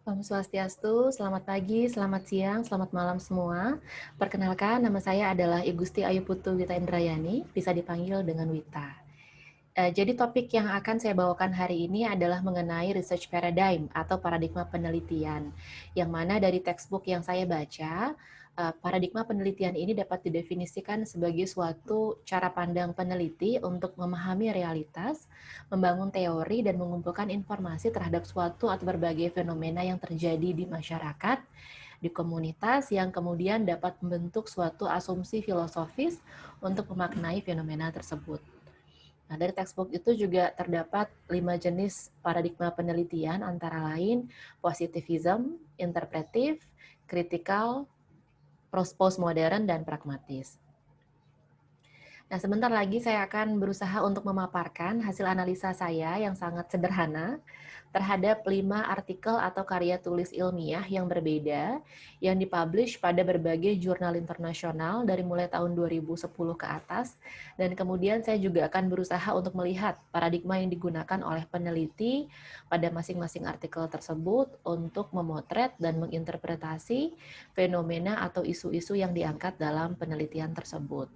Om Swastiastu, selamat pagi, selamat siang, selamat malam semua. Perkenalkan, nama saya adalah Igusti Ayu Putu Wita Indrayani, bisa dipanggil dengan Wita. Jadi topik yang akan saya bawakan hari ini adalah mengenai research paradigm atau paradigma penelitian, yang mana dari textbook yang saya baca, paradigma penelitian ini dapat didefinisikan sebagai suatu cara pandang peneliti untuk memahami realitas, membangun teori, dan mengumpulkan informasi terhadap suatu atau berbagai fenomena yang terjadi di masyarakat, di komunitas yang kemudian dapat membentuk suatu asumsi filosofis untuk memaknai fenomena tersebut. Nah, dari textbook itu juga terdapat 5 jenis paradigma penelitian antara lain positivism, interpretif, kritikal, postmodern, dan pragmatis. Nah, sebentar lagi saya akan berusaha untuk memaparkan hasil analisa saya yang sangat sederhana terhadap 5 artikel atau karya tulis ilmiah yang berbeda yang dipublish pada berbagai jurnal internasional dari mulai tahun 2010 ke atas, dan kemudian saya juga akan berusaha untuk melihat paradigma yang digunakan oleh peneliti pada masing-masing artikel tersebut untuk memotret dan menginterpretasi fenomena atau isu-isu yang diangkat dalam penelitian tersebut.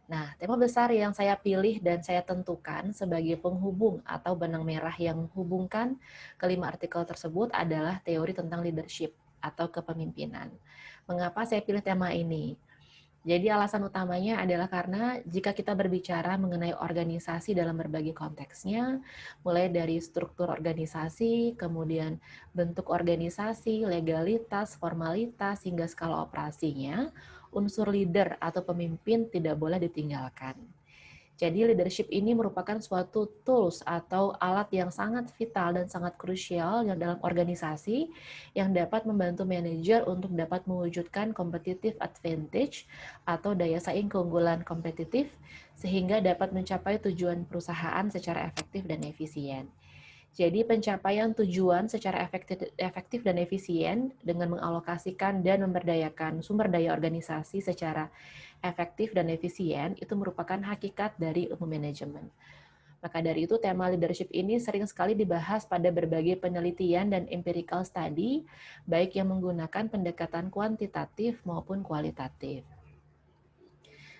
Nah, tema besar yang saya pilih dan saya tentukan sebagai penghubung atau benang merah yang menghubungkan kelima artikel tersebut adalah teori tentang leadership atau kepemimpinan. Mengapa saya pilih tema ini? Jadi alasan utamanya adalah karena jika kita berbicara mengenai organisasi dalam berbagai konteksnya, mulai dari struktur organisasi, kemudian bentuk organisasi, legalitas, formalitas, hingga skala operasinya, unsur leader atau pemimpin tidak boleh ditinggalkan. Jadi leadership ini merupakan suatu tools atau alat yang sangat vital dan sangat krusial yang dalam organisasi yang dapat membantu manajer untuk dapat mewujudkan competitive advantage atau daya saing keunggulan kompetitif sehingga dapat mencapai tujuan perusahaan secara efektif dan efisien. Jadi pencapaian tujuan secara efektif dan efisien dengan mengalokasikan dan memberdayakan sumber daya organisasi secara efektif dan efisien itu merupakan hakikat dari ilmu manajemen. Maka dari itu tema leadership ini sering sekali dibahas pada berbagai penelitian dan empirical study, baik yang menggunakan pendekatan kuantitatif maupun kualitatif.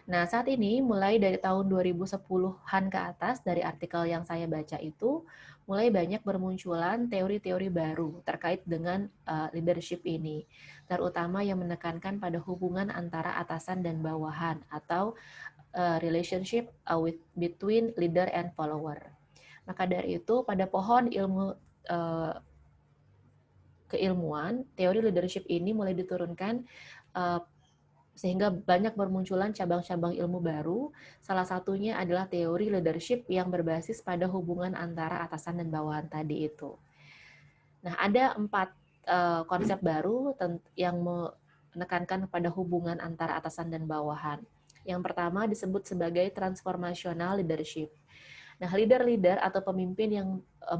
Nah, saat ini mulai dari tahun 2010-an ke atas dari artikel yang saya baca itu, mulai banyak bermunculan teori-teori baru terkait dengan leadership ini, terutama yang menekankan pada hubungan antara atasan dan bawahan atau relationship between leader and follower. Maka dari itu, pada pohon ilmu keilmuan, teori leadership ini mulai diturunkan sehingga banyak bermunculan cabang-cabang ilmu baru. Salah satunya adalah teori leadership yang berbasis pada hubungan antara atasan dan bawahan tadi itu. Nah, ada 4 konsep baru yang menekankan pada hubungan antara atasan dan bawahan. Yang pertama disebut sebagai transformational leadership. Nah, leader-leader atau pemimpin yang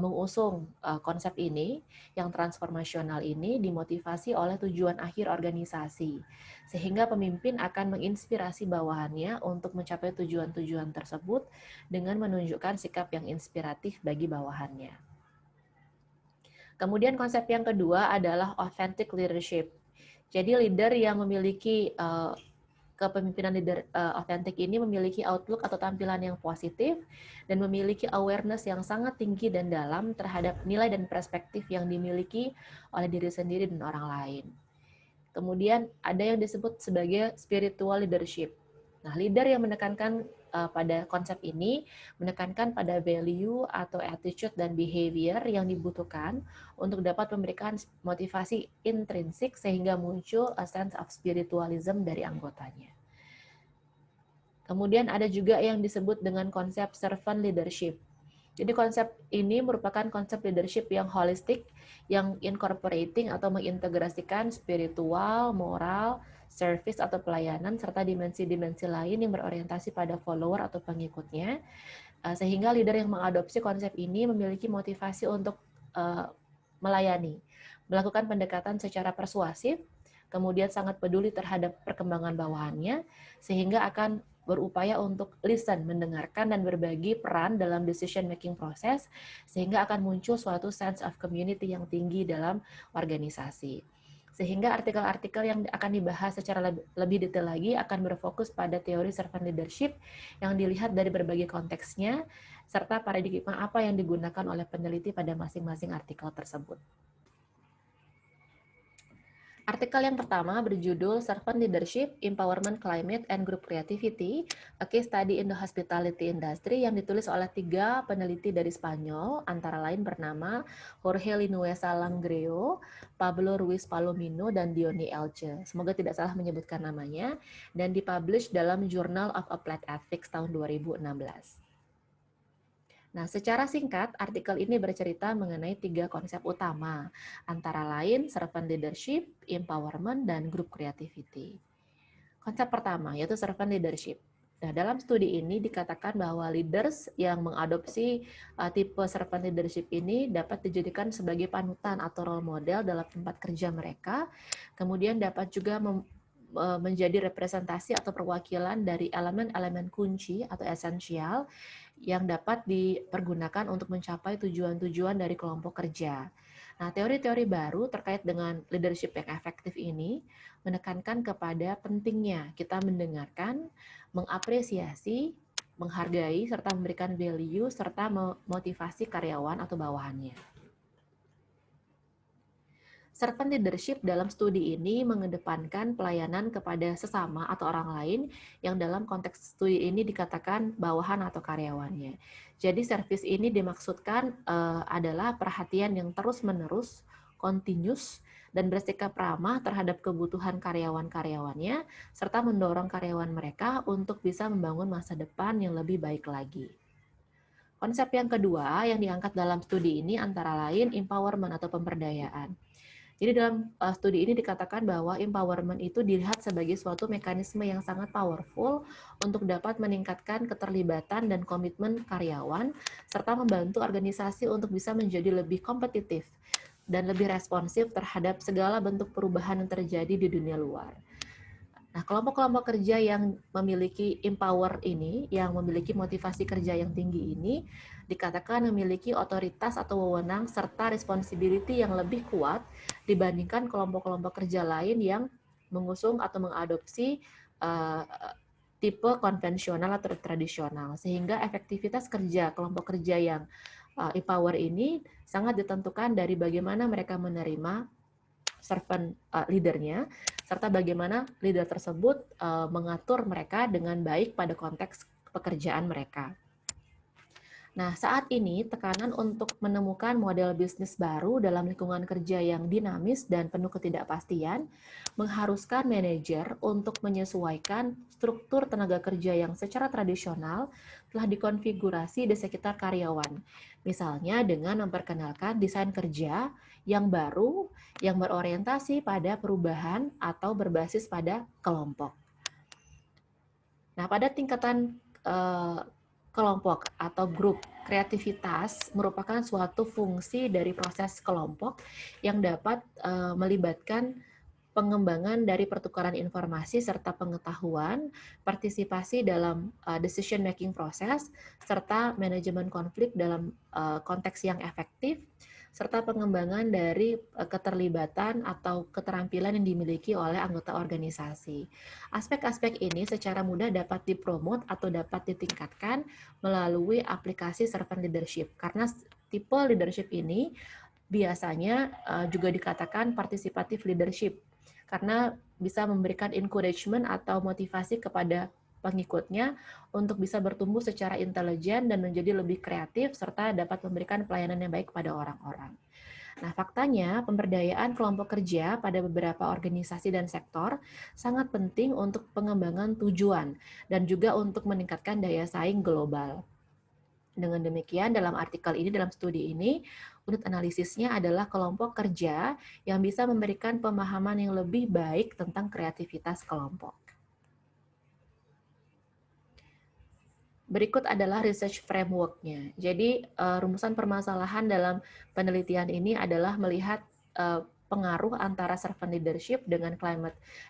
mengusung konsep ini, yang transformasional ini dimotivasi oleh tujuan akhir organisasi, sehingga pemimpin akan menginspirasi bawahannya untuk mencapai tujuan-tujuan tersebut dengan menunjukkan sikap yang inspiratif bagi bawahannya. Kemudian konsep yang kedua adalah authentic leadership. Jadi leader yang memiliki kepemimpinan leader otentik ini memiliki outlook atau tampilan yang positif dan memiliki awareness yang sangat tinggi dan dalam terhadap nilai dan perspektif yang dimiliki oleh diri sendiri dan orang lain. Kemudian ada yang disebut sebagai spiritual leadership. Nah, leader yang menekankan pada konsep ini menekankan pada value atau attitude dan behavior yang dibutuhkan untuk dapat memberikan motivasi intrinsik sehingga muncul a sense of spiritualism dari anggotanya. Kemudian ada juga yang disebut dengan konsep servant leadership. Jadi konsep ini merupakan konsep leadership yang holistik, yang incorporating atau mengintegrasikan spiritual, moral, service atau pelayanan, serta dimensi-dimensi lain yang berorientasi pada follower atau pengikutnya, sehingga leader yang mengadopsi konsep ini memiliki motivasi untuk melayani, melakukan pendekatan secara persuasif, kemudian sangat peduli terhadap perkembangan bawahannya, sehingga akan berupaya untuk listen, mendengarkan dan berbagi peran dalam decision making proses sehingga akan muncul suatu sense of community yang tinggi dalam organisasi. Sehingga artikel-artikel yang akan dibahas secara lebih detail lagi akan berfokus pada teori servant leadership yang dilihat dari berbagai konteksnya serta paradigma apa yang digunakan oleh peneliti pada masing-masing artikel tersebut. Artikel yang pertama berjudul Servant Leadership, Empowerment Climate and Group Creativity, a Case Study in the Hospitality Industry yang ditulis oleh 3 peneliti dari Spanyol, antara lain bernama Jorge Linuesa Langreo, Pablo Ruiz Palomino, dan Diony Elche. Semoga tidak salah menyebutkan namanya, dan dipublish dalam Journal of Applied Ethics tahun 2016. Nah, secara singkat, artikel ini bercerita mengenai 3 konsep utama, antara lain servant leadership, empowerment, dan group creativity. Konsep pertama yaitu servant leadership. Nah, dalam studi ini dikatakan bahwa leaders yang mengadopsi tipe servant leadership ini dapat dijadikan sebagai panutan atau role model dalam tempat kerja mereka, kemudian dapat juga menjadi representasi atau perwakilan dari elemen-elemen kunci atau esensial yang dapat dipergunakan untuk mencapai tujuan-tujuan dari kelompok kerja. Nah, teori-teori baru terkait dengan leadership yang efektif ini menekankan kepada pentingnya kita mendengarkan, mengapresiasi, menghargai, serta memberikan value, serta memotivasi karyawan atau bawahannya. Servant leadership dalam studi ini mengedepankan pelayanan kepada sesama atau orang lain yang dalam konteks studi ini dikatakan bawahan atau karyawannya. Jadi service ini dimaksudkan adalah perhatian yang terus-menerus, continuous, dan bersikap ramah terhadap kebutuhan karyawan-karyawannya, serta mendorong karyawan mereka untuk bisa membangun masa depan yang lebih baik lagi. Konsep yang kedua yang diangkat dalam studi ini antara lain empowerment atau pemberdayaan. Jadi dalam studi ini dikatakan bahwa empowerment itu dilihat sebagai suatu mekanisme yang sangat powerful untuk dapat meningkatkan keterlibatan dan komitmen karyawan, serta membantu organisasi untuk bisa menjadi lebih kompetitif dan lebih responsif terhadap segala bentuk perubahan yang terjadi di dunia luar. Nah, kelompok-kelompok kerja yang memiliki empower ini, yang memiliki motivasi kerja yang tinggi ini, dikatakan memiliki otoritas atau wewenang serta responsibility yang lebih kuat dibandingkan kelompok-kelompok kerja lain yang mengusung atau mengadopsi tipe konvensional atau tradisional. Sehingga efektivitas kerja kelompok kerja yang empower ini sangat ditentukan dari bagaimana mereka menerima servant leadernya, serta bagaimana leader tersebut mengatur mereka dengan baik pada konteks pekerjaan mereka. Nah, saat ini tekanan untuk menemukan model bisnis baru dalam lingkungan kerja yang dinamis dan penuh ketidakpastian mengharuskan manajer untuk menyesuaikan struktur tenaga kerja yang secara tradisional telah dikonfigurasi di sekitar karyawan. Misalnya dengan memperkenalkan desain kerja yang baru yang berorientasi pada perubahan atau berbasis pada kelompok. Nah, pada tingkatan kelompok atau grup, kreativitas merupakan suatu fungsi dari proses kelompok yang dapat melibatkan pengembangan dari pertukaran informasi serta pengetahuan, partisipasi dalam decision making proses, serta manajemen konflik dalam konteks yang efektif, serta pengembangan dari keterlibatan atau keterampilan yang dimiliki oleh anggota organisasi. Aspek-aspek ini secara mudah dapat dipromot atau dapat ditingkatkan melalui aplikasi servant leadership. Karena tipe leadership ini biasanya juga dikatakan participative leadership, karena bisa memberikan encouragement atau motivasi kepada pengikutnya untuk bisa bertumbuh secara intelijen dan menjadi lebih kreatif serta dapat memberikan pelayanan yang baik pada orang-orang. Nah, faktanya pemberdayaan kelompok kerja pada beberapa organisasi dan sektor sangat penting untuk pengembangan tujuan dan juga untuk meningkatkan daya saing global. Dengan demikian, dalam artikel ini, dalam studi ini, unit analisisnya adalah kelompok kerja yang bisa memberikan pemahaman yang lebih baik tentang kreativitas kelompok. Berikut adalah research framework-nya. Jadi, rumusan permasalahan dalam penelitian ini adalah melihat pengaruh antara servant leadership dengan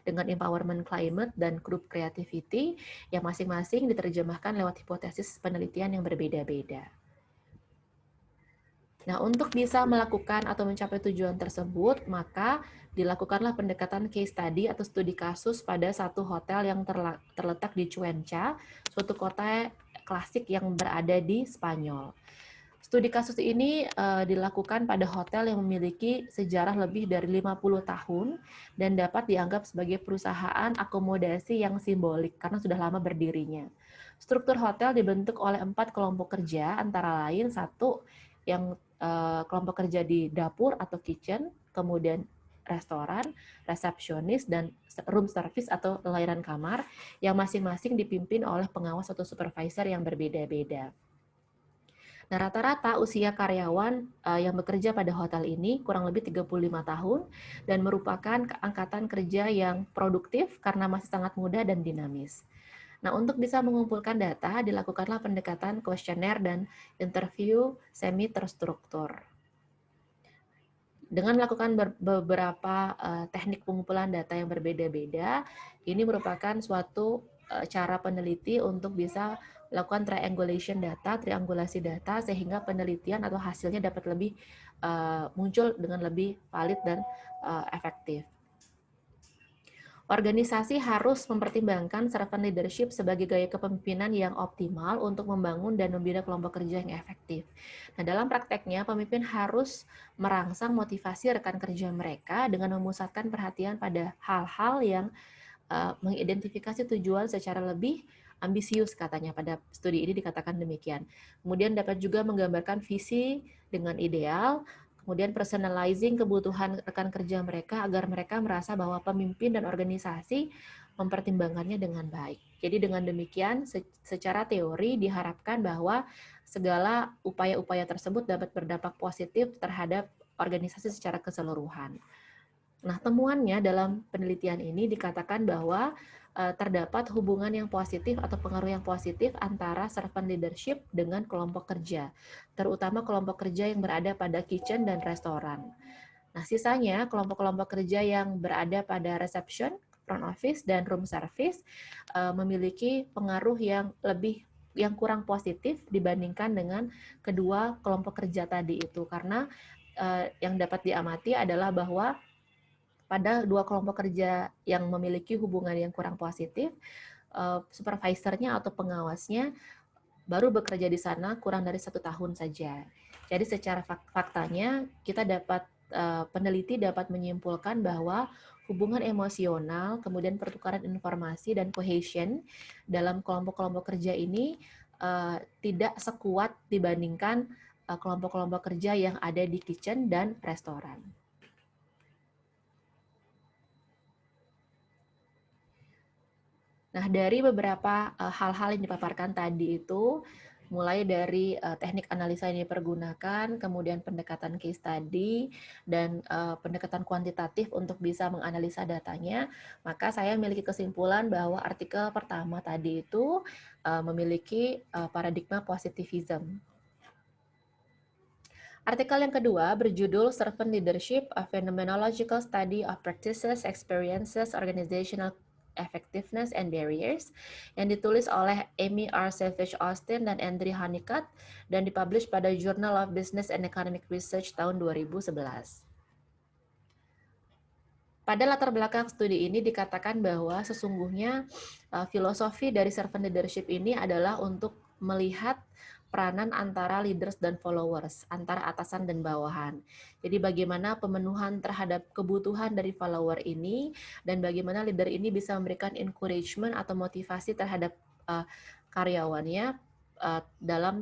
empowerment climate dan group creativity yang masing-masing diterjemahkan lewat hipotesis penelitian yang berbeda-beda. Nah, untuk bisa melakukan atau mencapai tujuan tersebut, maka dilakukanlah pendekatan case study atau studi kasus pada satu hotel yang terletak di Cuenca, suatu kota klasik yang berada di Spanyol. Studi kasus ini dilakukan pada hotel yang memiliki sejarah lebih dari 50 tahun dan dapat dianggap sebagai perusahaan akomodasi yang simbolik karena sudah lama berdirinya. Struktur hotel dibentuk oleh 4 kelompok kerja, antara lain satu yang kelompok kerja di dapur atau kitchen, kemudian restoran, resepsionis, dan room service atau layanan kamar yang masing-masing dipimpin oleh pengawas atau supervisor yang berbeda-beda. Nah, rata-rata usia karyawan yang bekerja pada hotel ini kurang lebih 35 tahun dan merupakan angkatan kerja yang produktif karena masih sangat muda dan dinamis. Nah, untuk bisa mengumpulkan data, dilakukanlah pendekatan kuesioner dan interview semi terstruktur. Dengan melakukan beberapa teknik pengumpulan data yang berbeda-beda, ini merupakan suatu cara peneliti untuk bisa melakukan triangulasi data sehingga penelitian atau hasilnya dapat lebih muncul dengan lebih valid dan efektif. Organisasi harus mempertimbangkan servant leadership sebagai gaya kepemimpinan yang optimal untuk membangun dan membina kelompok kerja yang efektif. Nah, dalam prakteknya, pemimpin harus merangsang motivasi rekan kerja mereka dengan memusatkan perhatian pada hal-hal yang mengidentifikasi tujuan secara lebih ambisius, katanya pada studi ini dikatakan demikian. Kemudian dapat juga menggambarkan visi dengan ideal, kemudian personalizing kebutuhan rekan kerja mereka agar mereka merasa bahwa pemimpin dan organisasi mempertimbangkannya dengan baik. Jadi dengan demikian, secara teori diharapkan bahwa segala upaya-upaya tersebut dapat berdampak positif terhadap organisasi secara keseluruhan. Nah, temuannya dalam penelitian ini dikatakan bahwa terdapat hubungan yang positif atau pengaruh yang positif antara servant leadership dengan kelompok kerja, terutama kelompok kerja yang berada pada kitchen dan restoran. Nah, sisanya kelompok-kelompok kerja yang berada pada reception, front office, dan room service memiliki pengaruh yang kurang positif dibandingkan dengan kedua kelompok kerja tadi itu, karena yang dapat diamati adalah bahwa pada dua kelompok kerja yang memiliki hubungan yang kurang positif, supervisornya atau pengawasnya baru bekerja di sana kurang dari 1 tahun saja. Jadi secara faktanya kita peneliti dapat menyimpulkan bahwa hubungan emosional, kemudian pertukaran informasi dan cohesion dalam kelompok-kelompok kerja ini tidak sekuat dibandingkan kelompok-kelompok kerja yang ada di kitchen dan restoran. Nah, dari beberapa hal-hal yang dipaparkan tadi itu, mulai dari teknik analisa yang dipergunakan, kemudian pendekatan case study, dan pendekatan kuantitatif untuk bisa menganalisa datanya, maka saya memiliki kesimpulan bahwa artikel pertama tadi itu memiliki paradigma positivism. Artikel yang kedua berjudul Servant Leadership, a Phenomenological Study of Practices, Experiences, Organizational Effectiveness and Barriers, yang ditulis oleh Amy R. Savage Austin dan Andrew Honeycutt dan dipublish pada Journal of Business and Economic Research tahun 2011. Pada latar belakang studi ini dikatakan bahwa sesungguhnya filosofi dari servant leadership ini adalah untuk melihat peranan antara leaders dan followers, antara atasan dan bawahan. Jadi bagaimana pemenuhan terhadap kebutuhan dari follower ini dan bagaimana leader ini bisa memberikan encouragement atau motivasi terhadap karyawannya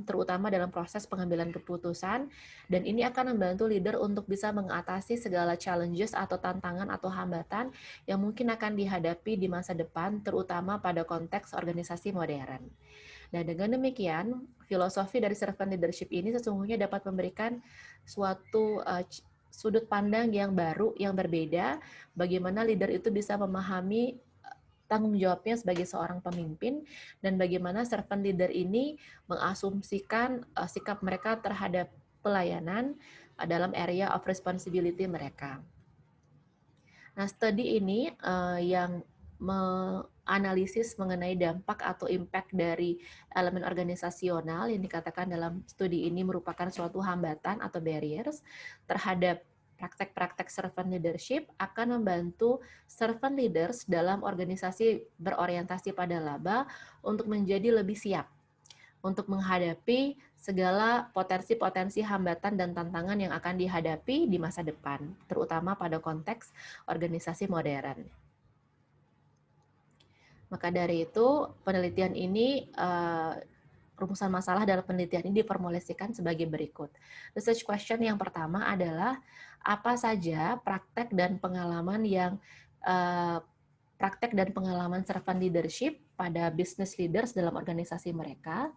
terutama dalam proses pengambilan keputusan, dan ini akan membantu leader untuk bisa mengatasi segala challenges atau tantangan atau hambatan yang mungkin akan dihadapi di masa depan, terutama pada konteks organisasi modern. Nah, dengan demikian, filosofi dari servant leadership ini sesungguhnya dapat memberikan suatu sudut pandang yang baru, yang berbeda, bagaimana leader itu bisa memahami tanggung jawabnya sebagai seorang pemimpin dan bagaimana servant leader ini mengasumsikan sikap mereka terhadap pelayanan dalam area of responsibility mereka. Nah, studi ini yang menganalisis mengenai dampak atau impact dari elemen organisasional yang dikatakan dalam studi ini merupakan suatu hambatan atau barriers terhadap praktek-praktek servant leadership akan membantu servant leaders dalam organisasi berorientasi pada laba untuk menjadi lebih siap untuk menghadapi segala potensi-potensi hambatan dan tantangan yang akan dihadapi di masa depan, terutama pada konteks organisasi modern. Maka dari itu, penelitian ini, rumusan masalah dalam penelitian ini diformulasikan sebagai berikut. Research question yang pertama adalah, apa saja praktek dan pengalaman yang praktek dan pengalaman servant leadership pada business leaders dalam organisasi mereka.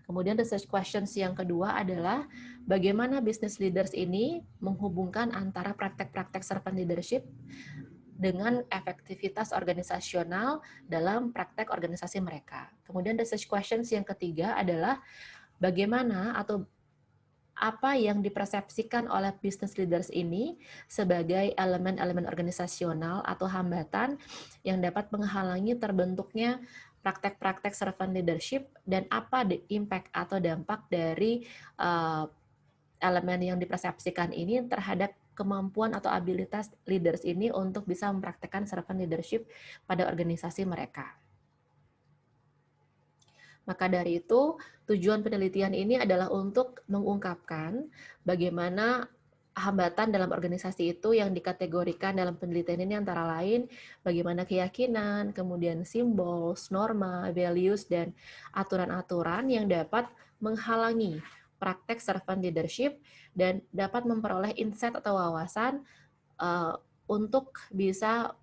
Kemudian research questions yang kedua adalah bagaimana business leaders ini menghubungkan antara praktek-praktek servant leadership dengan efektivitas organisasional dalam praktek organisasi mereka. Kemudian research questions yang ketiga adalah bagaimana atau apa yang dipersepsikan oleh business leaders ini sebagai elemen-elemen organisasional atau hambatan yang dapat menghalangi terbentuknya praktek-praktek servant leadership dan apa impact atau dampak dari elemen yang dipersepsikan ini terhadap kemampuan atau abilitas leaders ini untuk bisa mempraktekkan servant leadership pada organisasi mereka. Maka dari itu, tujuan penelitian ini adalah untuk mengungkapkan bagaimana hambatan dalam organisasi itu yang dikategorikan dalam penelitian ini antara lain bagaimana keyakinan, kemudian simbol, norma, values, dan aturan-aturan yang dapat menghalangi praktek servant leadership dan dapat memperoleh insight atau wawasan untuk bisa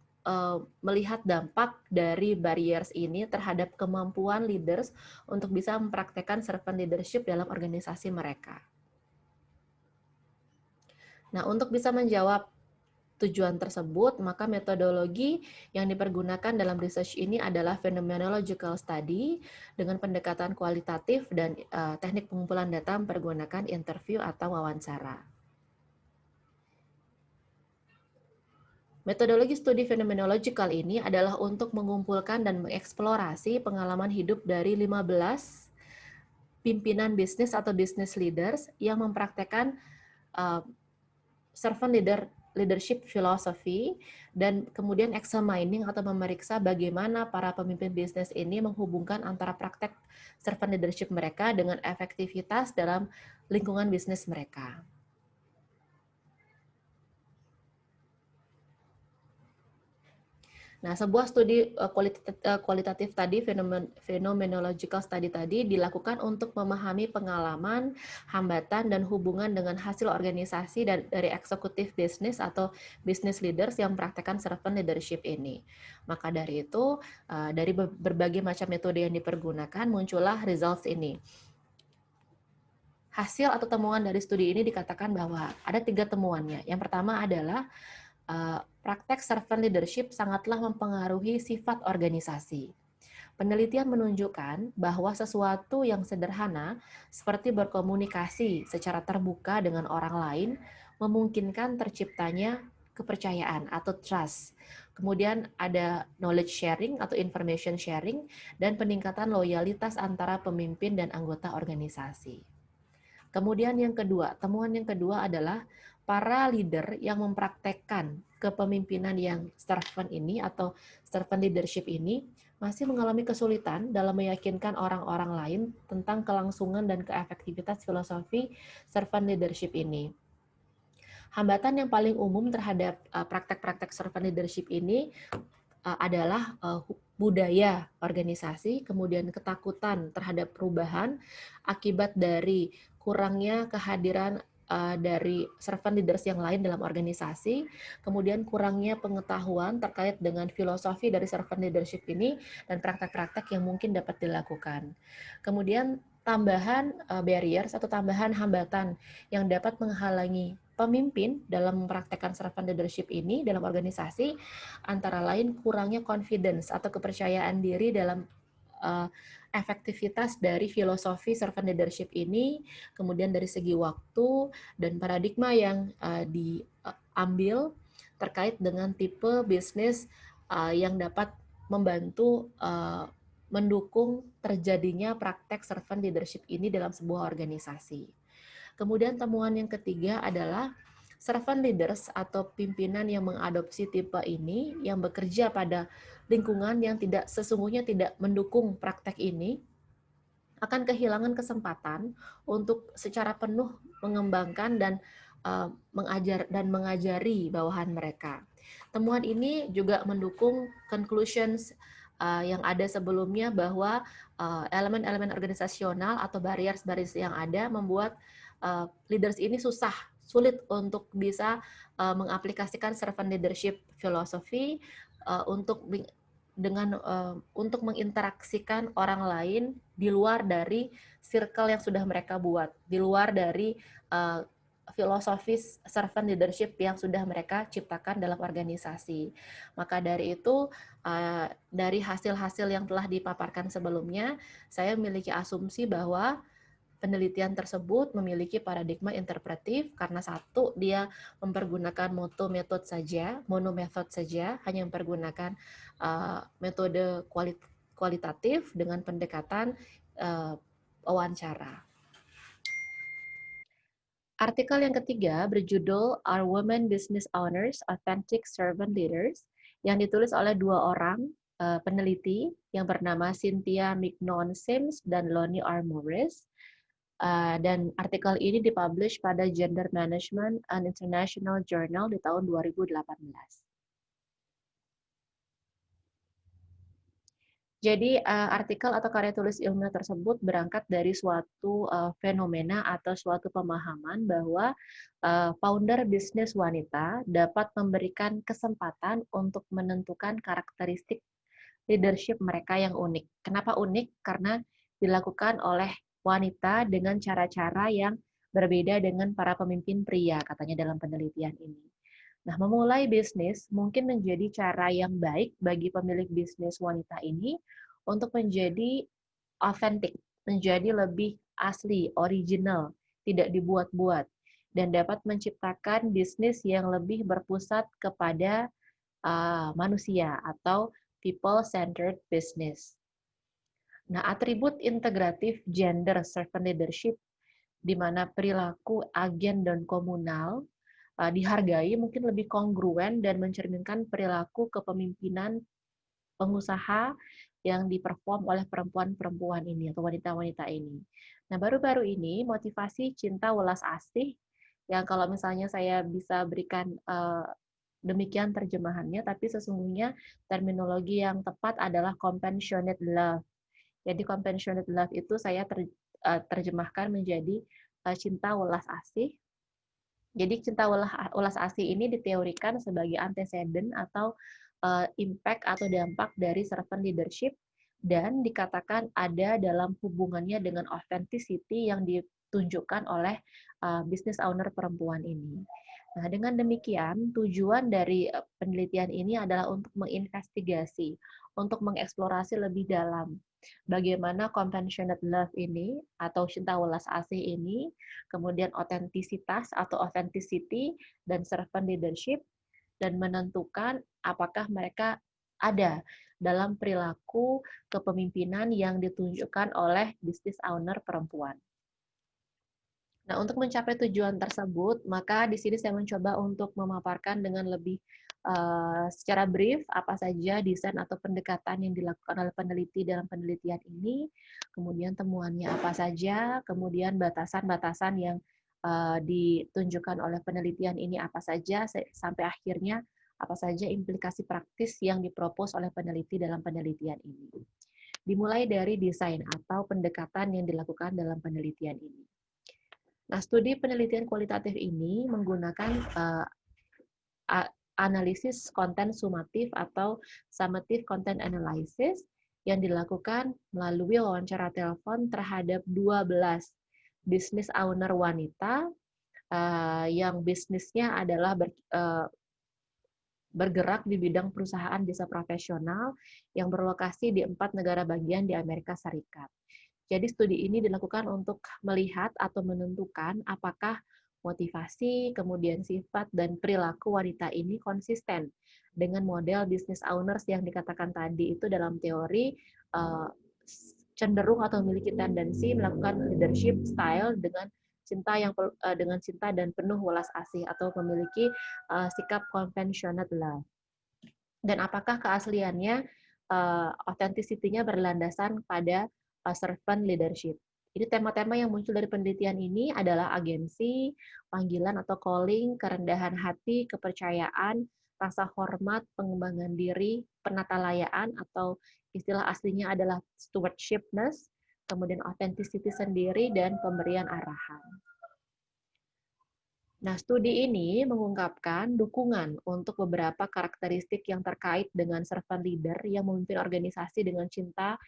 melihat dampak dari barriers ini terhadap kemampuan leaders untuk bisa mempraktekkan servant leadership dalam organisasi mereka. Nah, untuk bisa menjawab tujuan tersebut, maka metodologi yang dipergunakan dalam research ini adalah phenomenological study dengan pendekatan kualitatif dan teknik pengumpulan data mempergunakan interview atau wawancara. Metodologi studi fenomenological ini adalah untuk mengumpulkan dan mengeksplorasi pengalaman hidup dari 15 pimpinan bisnis atau business leaders yang mempraktekkan servant leadership philosophy dan kemudian examining atau memeriksa bagaimana para pemimpin bisnis ini menghubungkan antara praktek servant leadership mereka dengan efektivitas dalam lingkungan bisnis mereka. Nah, sebuah studi kualitatif tadi, phenomenological study tadi, dilakukan untuk memahami pengalaman, hambatan, dan hubungan dengan hasil organisasi dari eksekutif bisnis atau business leaders yang mempraktekkan servant leadership ini. Maka dari itu, dari berbagai macam metode yang dipergunakan, muncullah results ini. Hasil atau temuan dari studi ini dikatakan bahwa ada 3 temuannya. Yang pertama adalah praktek servant leadership sangatlah mempengaruhi sifat organisasi. Penelitian menunjukkan bahwa sesuatu yang sederhana seperti berkomunikasi secara terbuka dengan orang lain memungkinkan terciptanya kepercayaan atau trust. Kemudian ada knowledge sharing atau information sharing dan peningkatan loyalitas antara pemimpin dan anggota organisasi. Kemudian yang kedua, temuan yang kedua adalah para leader yang mempraktekkan kepemimpinan yang servant ini atau servant leadership ini masih mengalami kesulitan dalam meyakinkan orang-orang lain tentang kelangsungan dan keefektivitas filosofi servant leadership ini. Hambatan yang paling umum terhadap praktek-praktek servant leadership ini adalah budaya organisasi, kemudian ketakutan terhadap perubahan akibat dari kurangnya kehadiran dari servant leaders yang lain dalam organisasi, kemudian kurangnya pengetahuan terkait dengan filosofi dari servant leadership ini dan praktek-praktek yang mungkin dapat dilakukan. Kemudian tambahan barriers atau tambahan hambatan yang dapat menghalangi pemimpin dalam mempraktekkan servant leadership ini dalam organisasi, antara lain kurangnya confidence atau kepercayaan diri dalam efektivitas dari filosofi servant leadership ini, kemudian dari segi waktu dan paradigma yang diambil, terkait dengan tipe bisnis yang dapat membantu mendukung terjadinya praktek servant leadership ini dalam sebuah organisasi. Kemudian temuan yang ketiga adalah servant leaders atau pimpinan yang mengadopsi tipe ini yang bekerja pada lingkungan yang sesungguhnya tidak mendukung praktek ini akan kehilangan kesempatan untuk secara penuh mengembangkan dan mengajari bawahan mereka. Temuan ini juga mendukung conclusions yang ada sebelumnya bahwa elemen-elemen organisasional atau barriers yang ada membuat leaders ini sulit untuk bisa mengaplikasikan servant leadership philosophy untuk menginteraksikan orang lain di luar dari circle yang sudah mereka buat, di luar dari filosofis servant leadership yang sudah mereka ciptakan dalam organisasi. Maka dari itu, dari hasil-hasil yang telah dipaparkan sebelumnya, saya memiliki asumsi bahwa penelitian tersebut memiliki paradigma interpretif karena satu, dia mempergunakan monomethod saja, hanya mempergunakan metode kualitatif dengan pendekatan wawancara. Artikel yang ketiga berjudul Are Women Business Owners Authentic Servant Leaders yang ditulis oleh dua orang peneliti yang bernama Cynthia Mignon Sims dan Lonnie R. Morris. Dan artikel ini dipublish pada Gender Management and International Journal di tahun 2018. Jadi artikel atau karya tulis ilmiah tersebut berangkat dari suatu fenomena atau suatu pemahaman bahwa founder bisnis wanita dapat memberikan kesempatan untuk menentukan karakteristik leadership mereka yang unik. Kenapa unik? Karena dilakukan oleh wanita dengan cara-cara yang berbeda dengan para pemimpin pria, katanya dalam penelitian ini. Nah, memulai bisnis mungkin menjadi cara yang baik bagi pemilik bisnis wanita ini untuk menjadi authentic, menjadi lebih asli, original, tidak dibuat-buat, dan dapat menciptakan bisnis yang lebih berpusat kepada manusia atau people-centered business. Nah, atribut integratif gender servant leadership di mana perilaku agen dan komunal dihargai mungkin lebih kongruen dan mencerminkan perilaku kepemimpinan pengusaha yang diperform oleh perempuan-perempuan ini atau wanita-wanita ini. Nah, baru-baru ini motivasi cinta welas asih yang kalau misalnya saya bisa berikan demikian terjemahannya, tapi sesungguhnya terminologi yang tepat adalah compassionate love. Jadi compassionate love itu saya terjemahkan menjadi cinta welas asih. Jadi cinta welas asih ini diteorikan sebagai antecedent atau impact atau dampak dari servant leadership dan dikatakan ada dalam hubungannya dengan authenticity yang ditunjukkan oleh business owner perempuan ini. Nah, dengan demikian tujuan dari penelitian ini adalah untuk menginvestigasi, untuk mengeksplorasi lebih dalam bagaimana compassionate love ini atau cinta welas asih ini, kemudian otentisitas atau authenticity dan servant leadership, dan menentukan apakah mereka ada dalam perilaku kepemimpinan yang ditunjukkan oleh business owner perempuan. Nah, untuk mencapai tujuan tersebut, maka di sini saya mencoba untuk memaparkan dengan lebih secara brief apa saja desain atau pendekatan yang dilakukan oleh peneliti dalam penelitian ini, kemudian temuannya apa saja, kemudian batasan-batasan yang ditunjukkan oleh penelitian ini apa saja, sampai akhirnya apa saja implikasi praktis yang dipropos oleh peneliti dalam penelitian ini. Dimulai dari desain atau pendekatan yang dilakukan dalam penelitian ini. Nah, studi penelitian kualitatif ini menggunakan analisis konten sumatif atau summative content analysis yang dilakukan melalui wawancara telepon terhadap 12 business owner wanita yang bisnisnya adalah bergerak di bidang perusahaan jasa profesional yang berlokasi di 4 negara bagian di Amerika Serikat. Jadi studi ini dilakukan untuk melihat atau menentukan apakah motivasi, kemudian sifat dan perilaku wanita ini konsisten dengan model business owners yang dikatakan tadi itu dalam teori cenderung atau memiliki tendensi melakukan leadership style dengan cinta dan penuh welas asih atau memiliki sikap compassionate love. Dan apakah keasliannya authenticity-nya berlandasan pada servant leadership. Jadi tema-tema yang muncul dari penelitian ini adalah agensi, panggilan atau calling, kerendahan hati, kepercayaan, rasa hormat, pengembangan diri, penatalayaan atau istilah aslinya adalah stewardshipness, kemudian authenticity sendiri, dan pemberian arahan. Nah, studi ini mengungkapkan dukungan untuk beberapa karakteristik yang terkait dengan servant leader yang memimpin organisasi dengan cinta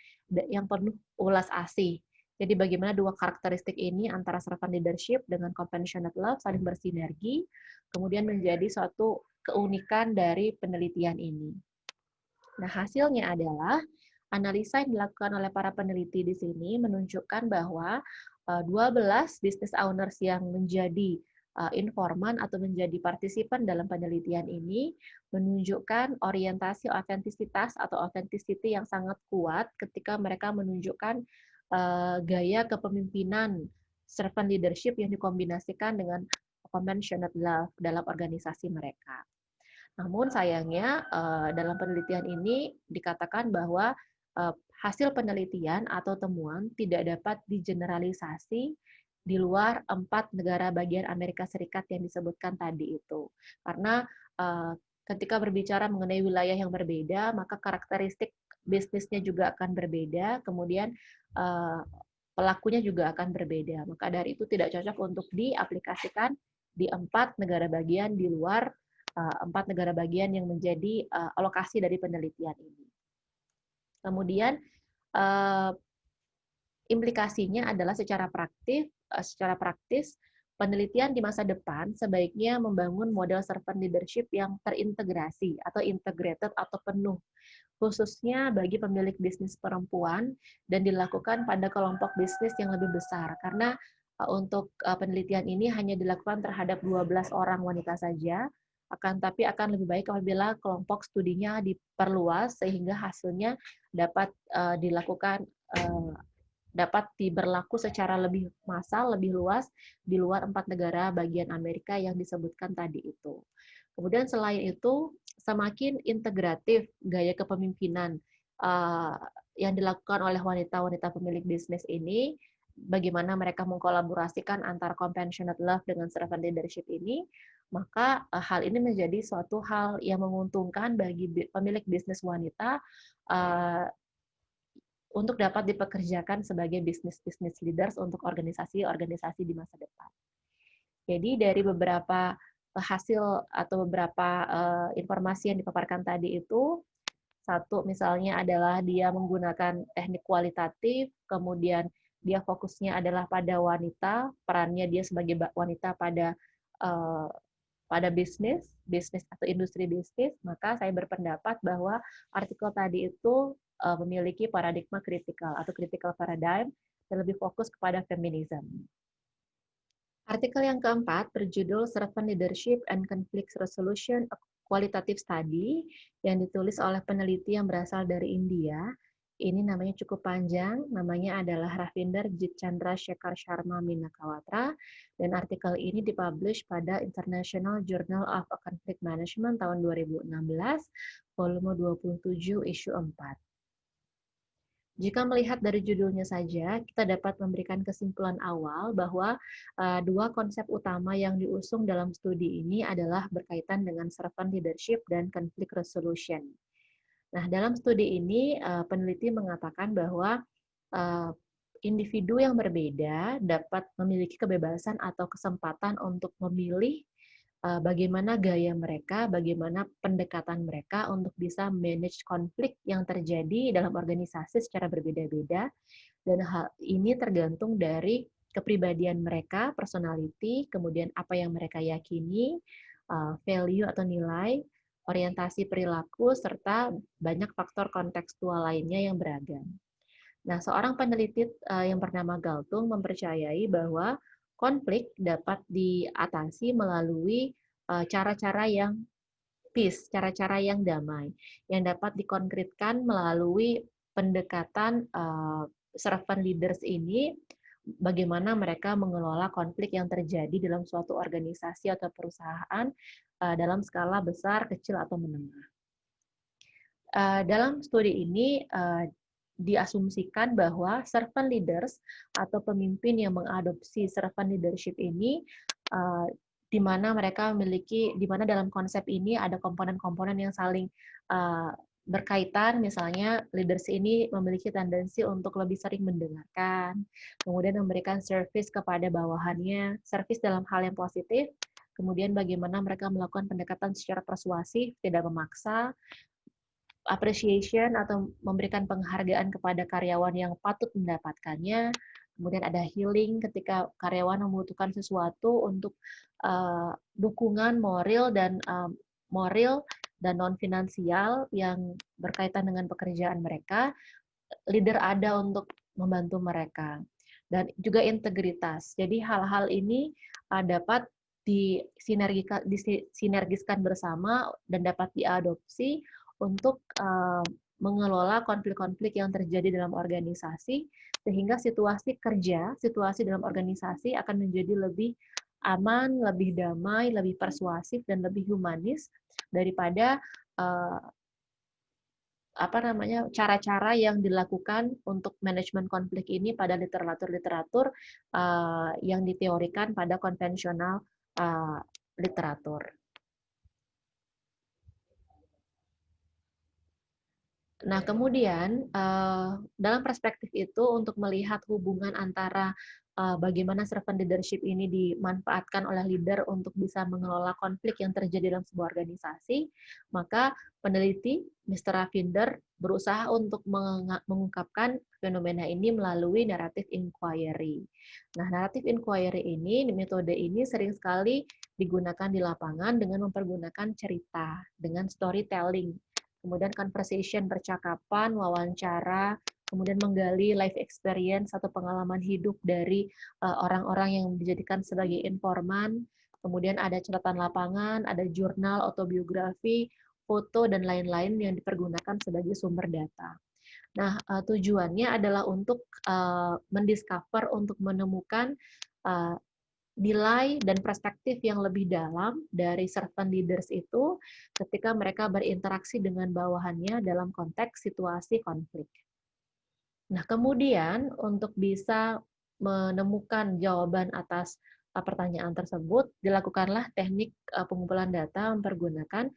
yang penuh ulas asih. Jadi bagaimana dua karakteristik ini antara servant leadership dengan compassionate love saling bersinergi, kemudian menjadi suatu keunikan dari penelitian ini. Nah, hasilnya adalah analisa yang dilakukan oleh para peneliti di sini menunjukkan bahwa 12 business owners yang menjadi informan atau menjadi partisipan dalam penelitian ini menunjukkan orientasi autentisitas atau authenticity yang sangat kuat ketika mereka menunjukkan gaya kepemimpinan servant leadership yang dikombinasikan dengan compassionate love dalam organisasi mereka. Namun sayangnya dalam penelitian ini dikatakan bahwa hasil penelitian atau temuan tidak dapat digeneralisasi di luar 4 negara bagian Amerika Serikat yang disebutkan tadi itu. Karena ketika berbicara mengenai wilayah yang berbeda, maka karakteristik bisnisnya juga akan berbeda, kemudian pelakunya juga akan berbeda. Maka dari itu tidak cocok untuk diaplikasikan di 4 negara bagian di luar 4 negara bagian yang menjadi alokasi dari penelitian ini. Kemudian implikasinya adalah secara praktis penelitian di masa depan sebaiknya membangun model servant leadership yang terintegrasi atau integrated atau penuh, khususnya bagi pemilik bisnis perempuan dan dilakukan pada kelompok bisnis yang lebih besar. Karena untuk penelitian ini hanya dilakukan terhadap 12 orang wanita saja, tapi akan lebih baik apabila kelompok studinya diperluas sehingga hasilnya dapat dilakukan dapat diberlaku secara lebih massal, lebih luas di luar 4 negara bagian Amerika yang disebutkan tadi itu. Kemudian selain itu, semakin integratif gaya kepemimpinan yang dilakukan oleh wanita-wanita pemilik bisnis ini, bagaimana mereka mengkolaborasikan antara compassionate love dengan servant leadership ini, maka hal ini menjadi suatu hal yang menguntungkan bagi pemilik bisnis wanita untuk dapat dipekerjakan sebagai business leaders untuk organisasi-organisasi di masa depan. Jadi dari beberapa hasil atau beberapa informasi yang dipaparkan tadi itu, satu misalnya adalah dia menggunakan teknik kualitatif, kemudian dia fokusnya adalah pada wanita, perannya dia sebagai wanita pada bisnis atau industri bisnis, maka saya berpendapat bahwa artikel tadi itu memiliki paradigma kritikal atau critical paradigm dan lebih fokus kepada feminism. Artikel yang keempat berjudul Servant Leadership and Conflict Resolution, a Qualitative Study, yang ditulis oleh peneliti yang berasal dari India. Ini namanya cukup panjang, namanya adalah Ravinder Jitchandra Shekhar Sharma Minakawatra, dan artikel ini dipublish pada International Journal of Conflict Management tahun 2016, volume 27, issue 4. Jika melihat dari judulnya saja, kita dapat memberikan kesimpulan awal bahwa dua konsep utama yang diusung dalam studi ini adalah berkaitan dengan servant leadership dan conflict resolution. Nah, dalam studi ini peneliti mengatakan bahwa individu yang berbeda dapat memiliki kebebasan atau kesempatan untuk memilih bagaimana gaya mereka, bagaimana pendekatan mereka untuk bisa manage konflik yang terjadi dalam organisasi secara berbeda-beda, dan hal ini tergantung dari kepribadian mereka, personality, kemudian apa yang mereka yakini, value atau nilai, orientasi perilaku, serta banyak faktor kontekstual lainnya yang beragam. Nah, seorang peneliti yang bernama Galtung mempercayai bahwa konflik dapat diatasi melalui cara-cara yang peace, cara-cara yang damai, yang dapat dikonkretkan melalui pendekatan servant leaders ini, bagaimana mereka mengelola konflik yang terjadi dalam suatu organisasi atau perusahaan dalam skala besar, kecil, atau menengah. Dalam studi ini diasumsikan bahwa servant leaders atau pemimpin yang mengadopsi servant leadership ini di mana mereka memiliki, di mana dalam konsep ini ada komponen-komponen yang saling berkaitan, misalnya leaders ini memiliki tendensi untuk lebih sering mendengarkan, kemudian memberikan service kepada bawahannya, service dalam hal yang positif, kemudian bagaimana mereka melakukan pendekatan secara persuasif, tidak memaksa, appreciation atau memberikan penghargaan kepada karyawan yang patut mendapatkannya. Kemudian ada healing ketika karyawan membutuhkan sesuatu untuk dukungan moral dan non finansial yang berkaitan dengan pekerjaan mereka. Leader ada untuk membantu mereka. Dan juga integritas. Jadi hal-hal ini dapat disinergiskan bersama dan dapat diadopsi untuk mengelola konflik-konflik yang terjadi dalam organisasi, sehingga situasi kerja, situasi dalam organisasi akan menjadi lebih aman, lebih damai, lebih persuasif, dan lebih humanis daripada cara-cara yang dilakukan untuk manajemen konflik ini pada literatur-literatur yang diteorikan pada konvensional literatur. Nah, kemudian dalam perspektif itu untuk melihat hubungan antara bagaimana servant leadership ini dimanfaatkan oleh leader untuk bisa mengelola konflik yang terjadi dalam sebuah organisasi, maka peneliti Mr. Ravinder berusaha untuk mengungkapkan fenomena ini melalui narrative inquiry. Nah, narrative inquiry ini, metode ini sering sekali digunakan di lapangan dengan mempergunakan cerita, dengan storytelling. Kemudian conversation, percakapan, wawancara, kemudian menggali life experience atau pengalaman hidup dari orang-orang yang dijadikan sebagai informan, kemudian ada catatan lapangan, ada jurnal, autobiografi, foto, dan lain-lain yang dipergunakan sebagai sumber data. Nah, tujuannya adalah untuk mendiscover, untuk menemukan nilai dan perspektif yang lebih dalam dari servant leaders itu ketika mereka berinteraksi dengan bawahannya dalam konteks situasi konflik. Nah, kemudian untuk bisa menemukan jawaban atas pertanyaan tersebut, dilakukanlah teknik pengumpulan data mempergunakan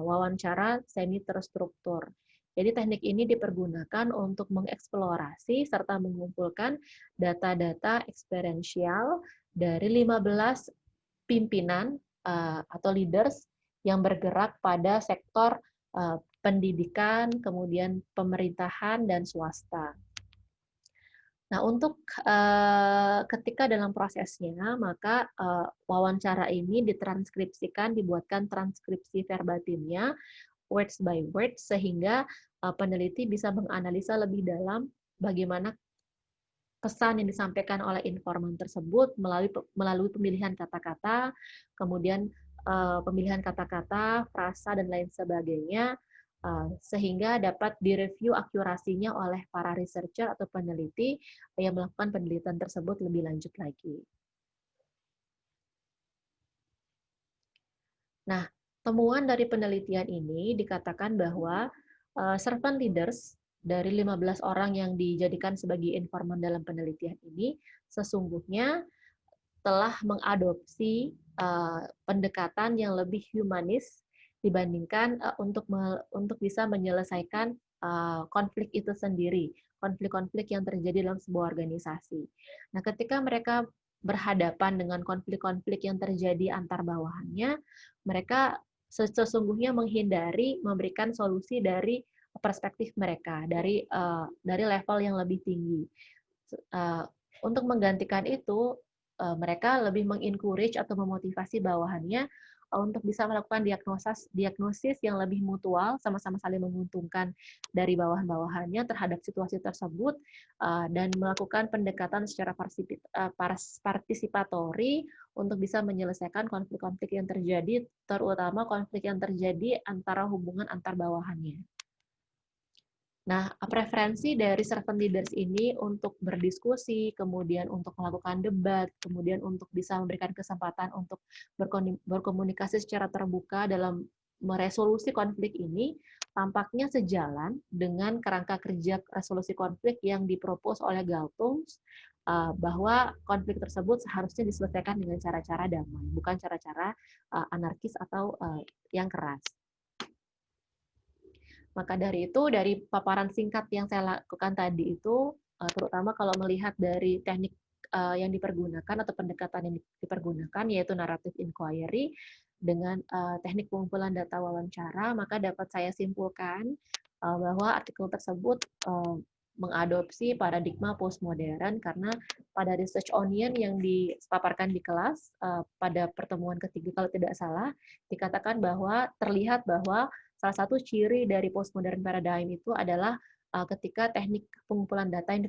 wawancara semi terstruktur. Jadi teknik ini dipergunakan untuk mengeksplorasi serta mengumpulkan data-data eksperiensial dari 15 pimpinan atau leaders yang bergerak pada sektor pendidikan, kemudian pemerintahan, dan swasta. Nah, untuk ketika dalam prosesnya, maka wawancara ini ditranskripsikan, dibuatkan transkripsi verbatimnya, words by words, sehingga peneliti bisa menganalisa lebih dalam bagaimana pesan yang disampaikan oleh informan tersebut melalui pemilihan kata-kata, kemudian pemilihan kata-kata, frasa, dan lain sebagainya, sehingga dapat direview akurasinya oleh para researcher atau peneliti yang melakukan penelitian tersebut lebih lanjut lagi. Nah, temuan dari penelitian ini dikatakan bahwa servant leaders dari 15 orang yang dijadikan sebagai informan dalam penelitian ini sesungguhnya telah mengadopsi pendekatan yang lebih humanis dibandingkan untuk bisa menyelesaikan konflik itu sendiri, konflik-konflik yang terjadi dalam sebuah organisasi. Nah, ketika mereka berhadapan dengan konflik-konflik yang terjadi antar bawahannya, mereka sesungguhnya menghindari memberikan solusi dari perspektif mereka, dari level yang lebih tinggi. Untuk menggantikan itu, mereka lebih mengencourage atau memotivasi bawahannya untuk bisa melakukan diagnosis yang lebih mutual, sama-sama saling menguntungkan dari bawahan-bawahannya terhadap situasi tersebut, dan melakukan pendekatan secara partisipatori untuk bisa menyelesaikan konflik-konflik yang terjadi, terutama konflik yang terjadi antara hubungan antar bawahannya. Nah, preferensi dari servant leaders ini untuk berdiskusi, kemudian untuk melakukan debat, kemudian untuk bisa memberikan kesempatan untuk berkomunikasi secara terbuka dalam meresolusi konflik ini, tampaknya sejalan dengan kerangka kerja resolusi konflik yang dipropos oleh Galtung, bahwa konflik tersebut seharusnya diselesaikan dengan cara-cara damai, bukan cara-cara anarkis atau yang keras. Maka dari itu, dari paparan singkat yang saya lakukan tadi itu, terutama kalau melihat dari teknik yang dipergunakan atau pendekatan yang dipergunakan, yaitu narrative inquiry, dengan teknik pengumpulan data wawancara, maka dapat saya simpulkan bahwa artikel tersebut mengadopsi paradigma postmodern, karena pada Research Onion yang dipaparkan di kelas pada pertemuan ketiga kalau tidak salah, dikatakan bahwa terlihat bahwa salah satu ciri dari postmodern paradigm itu adalah ketika teknik pengumpulan data yang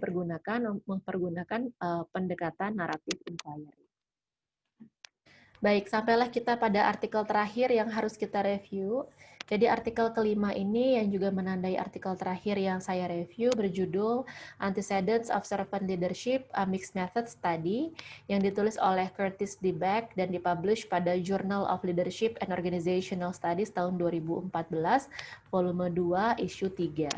mempergunakan pendekatan narrative inquiry. Baik, sampailah kita pada artikel terakhir yang harus kita review. Jadi artikel kelima ini yang juga menandai artikel terakhir yang saya review berjudul Antecedents of Servant Leadership, a Mixed Method Study, yang ditulis oleh Curtis D. Beck dan dipublish pada Journal of Leadership and Organizational Studies tahun 2014, volume 2, issue 3.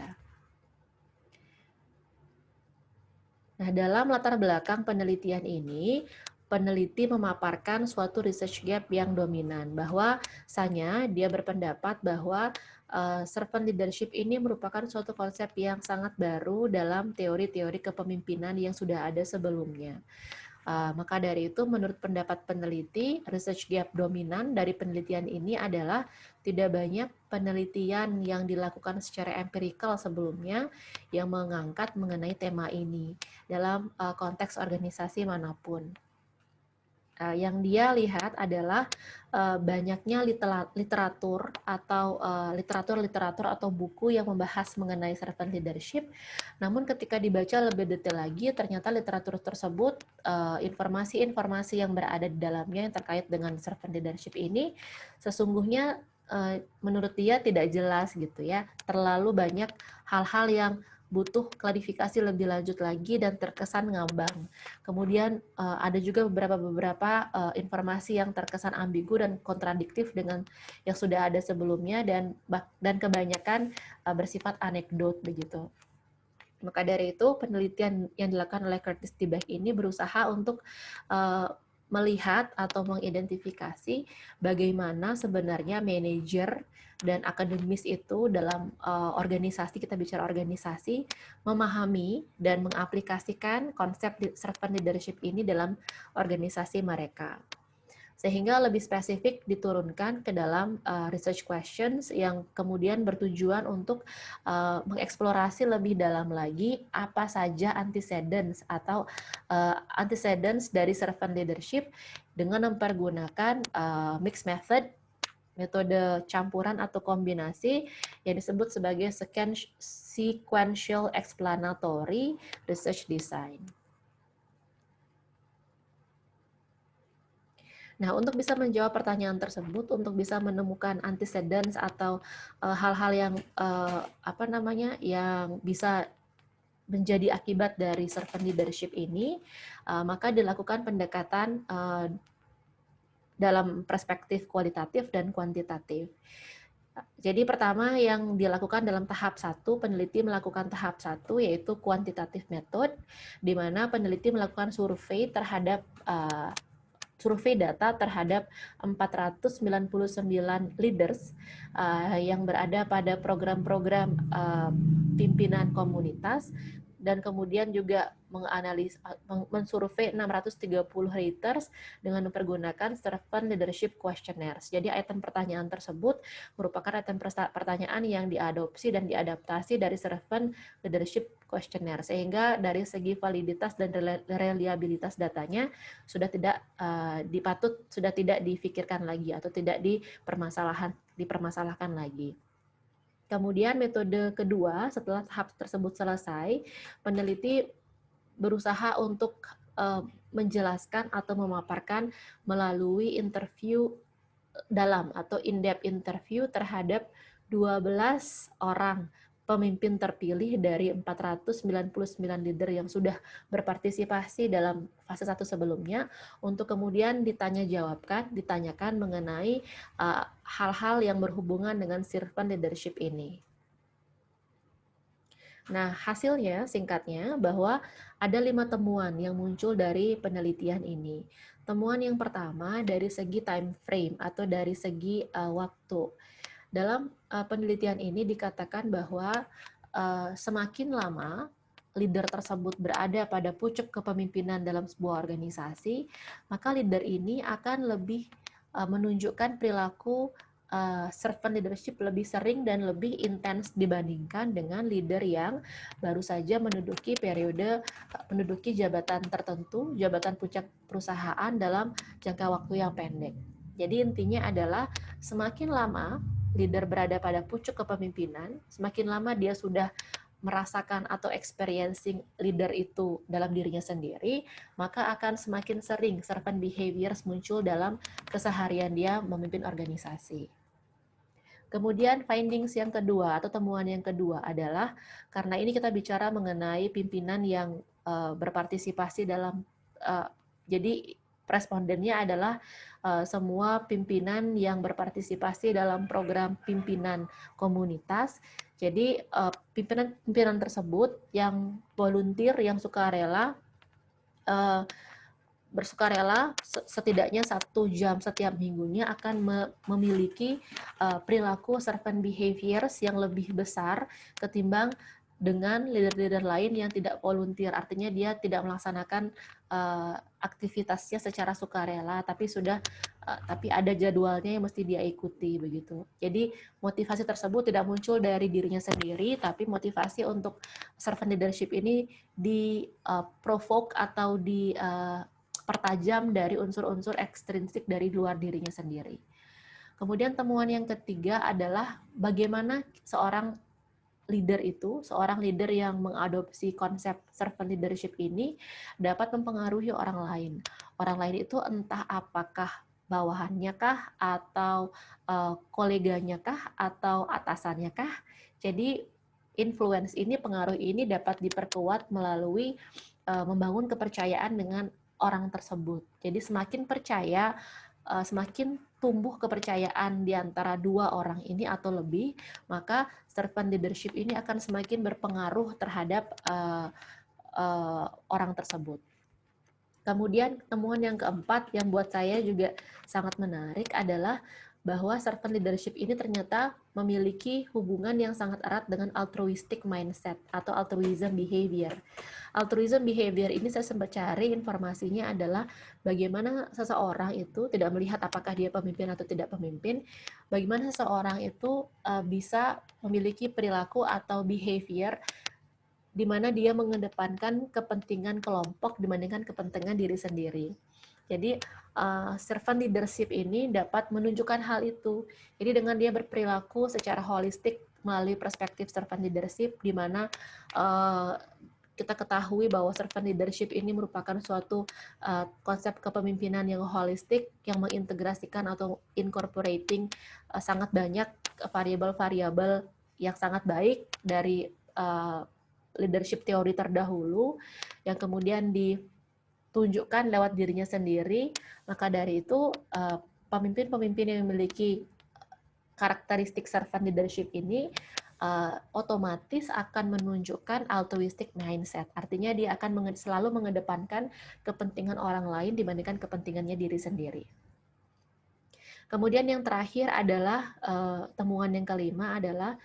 Nah, dalam latar belakang penelitian ini, peneliti memaparkan suatu research gap yang dominan, bahwasanya dia berpendapat bahwa servant leadership ini merupakan suatu konsep yang sangat baru dalam teori-teori kepemimpinan yang sudah ada sebelumnya. Maka dari itu, menurut pendapat peneliti, research gap dominan dari penelitian ini adalah tidak banyak penelitian yang dilakukan secara empirikal sebelumnya yang mengangkat mengenai tema ini dalam konteks organisasi manapun. Yang dia lihat adalah banyaknya literatur atau buku yang membahas mengenai servant leadership. Namun ketika dibaca lebih detail lagi, ternyata literatur tersebut informasi-informasi yang berada di dalamnya yang terkait dengan servant leadership ini sesungguhnya menurut dia tidak jelas gitu ya. Terlalu banyak hal-hal yang butuh klarifikasi lebih lanjut lagi dan terkesan ngambang. Kemudian ada juga beberapa informasi yang terkesan ambigu dan kontradiktif dengan yang sudah ada sebelumnya dan kebanyakan bersifat anekdot begitu. Maka dari itu penelitian yang dilakukan oleh Curtis D. Beck ini berusaha untuk melihat atau mengidentifikasi bagaimana sebenarnya manajer dan akademis itu dalam organisasi, kita bicara organisasi, memahami dan mengaplikasikan konsep servant leadership ini dalam organisasi mereka. Sehingga lebih spesifik diturunkan ke dalam research questions yang kemudian bertujuan untuk mengeksplorasi lebih dalam lagi apa saja antecedents atau antecedents dari servant leadership dengan mempergunakan mixed method, metode campuran atau kombinasi yang disebut sebagai sequential explanatory research design. Nah, untuk bisa menjawab pertanyaan tersebut, untuk bisa menemukan antecedents atau hal-hal yang yang bisa menjadi akibat dari servant leadership ini, maka dilakukan pendekatan dalam perspektif kualitatif dan kuantitatif. Jadi pertama yang dilakukan dalam tahap 1, peneliti melakukan tahap 1 yaitu quantitative method, di mana peneliti melakukan survei data terhadap 499 leaders yang berada pada program-program pimpinan komunitas dan kemudian juga mensurvei 630 raters dengan mempergunakan servant leadership questionnaires. Jadi item pertanyaan tersebut merupakan item pertanyaan yang diadopsi dan diadaptasi dari servant leadership questionnaire, sehingga dari segi validitas dan reliabilitas datanya sudah tidak sudah tidak difikirkan lagi atau tidak dipermasalahkan lagi. Kemudian metode kedua, setelah tahap tersebut selesai, peneliti berusaha untuk menjelaskan atau memaparkan melalui interview dalam atau in-depth interview terhadap 12 orang pemimpin terpilih dari 499 leader yang sudah berpartisipasi dalam fase 1 sebelumnya, untuk kemudian ditanyakan mengenai hal-hal yang berhubungan dengan servant leadership ini. Nah, hasilnya singkatnya bahwa ada 5 temuan yang muncul dari penelitian ini. Temuan yang pertama dari segi time frame atau dari segi waktu. Dalam penelitian ini dikatakan bahwa semakin lama leader tersebut berada pada pucuk kepemimpinan dalam sebuah organisasi, maka leader ini akan lebih menunjukkan perilaku servant leadership lebih sering dan lebih intens dibandingkan dengan leader yang baru saja menduduki jabatan tertentu, jabatan puncak perusahaan dalam jangka waktu yang pendek. Jadi intinya adalah semakin lama leader berada pada pucuk kepemimpinan, semakin lama dia sudah merasakan atau experiencing leader itu dalam dirinya sendiri, maka akan semakin sering servant behaviors muncul dalam keseharian dia memimpin organisasi. Kemudian findings yang kedua atau temuan yang kedua adalah, karena ini kita bicara mengenai pimpinan yang berpartisipasi dalam, jadi respondennya adalah semua pimpinan yang berpartisipasi dalam program pimpinan komunitas. Jadi pimpinan tersebut yang volunteer, yang sukarela, bersukarela setidaknya 1 jam setiap minggunya akan memiliki perilaku servant behaviors yang lebih besar ketimbang dengan leader-leader lain yang tidak volunteer. Artinya dia tidak melaksanakan aktivitasnya secara sukarela, tapi ada jadwalnya yang mesti dia ikuti begitu. Jadi motivasi tersebut tidak muncul dari dirinya sendiri, tapi motivasi untuk servant leadership ini di-provoke atau pertajam dari unsur-unsur ekstrinsik dari luar dirinya sendiri. Kemudian temuan yang ketiga adalah bagaimana seorang leader yang mengadopsi konsep servant leadership ini dapat mempengaruhi orang lain. Orang lain itu entah apakah bawahannya kah, atau koleganya kah, atau atasannya kah. Jadi influence ini, pengaruh ini dapat diperkuat melalui membangun kepercayaan dengan orang tersebut. Jadi semakin percaya, semakin tumbuh kepercayaan di antara 2 orang ini atau lebih, maka servant leadership ini akan semakin berpengaruh terhadap orang tersebut. Kemudian temuan yang keempat yang buat saya juga sangat menarik adalah bahwa servant leadership ini ternyata memiliki hubungan yang sangat erat dengan altruistic mindset atau altruism behavior. Altruism behavior ini saya sempat cari informasinya adalah bagaimana seseorang itu, tidak melihat apakah dia pemimpin atau tidak pemimpin, bagaimana seseorang itu bisa memiliki perilaku atau behavior di mana dia mengedepankan kepentingan kelompok dibandingkan kepentingan diri sendiri. Jadi servant leadership ini dapat menunjukkan hal itu. Jadi dengan dia berperilaku secara holistik melalui perspektif servant leadership, di mana kita ketahui bahwa servant leadership ini merupakan suatu konsep kepemimpinan yang holistik, yang mengintegrasikan atau incorporating sangat banyak variabel-variabel yang sangat baik dari leadership teori terdahulu yang kemudian ditunjukkan lewat dirinya sendiri. Maka dari itu pemimpin-pemimpin yang memiliki karakteristik servant leadership ini otomatis akan menunjukkan altruistic mindset. Artinya dia akan selalu mengedepankan kepentingan orang lain dibandingkan kepentingannya diri sendiri. Kemudian yang terakhir adalah temuan yang kelima adalah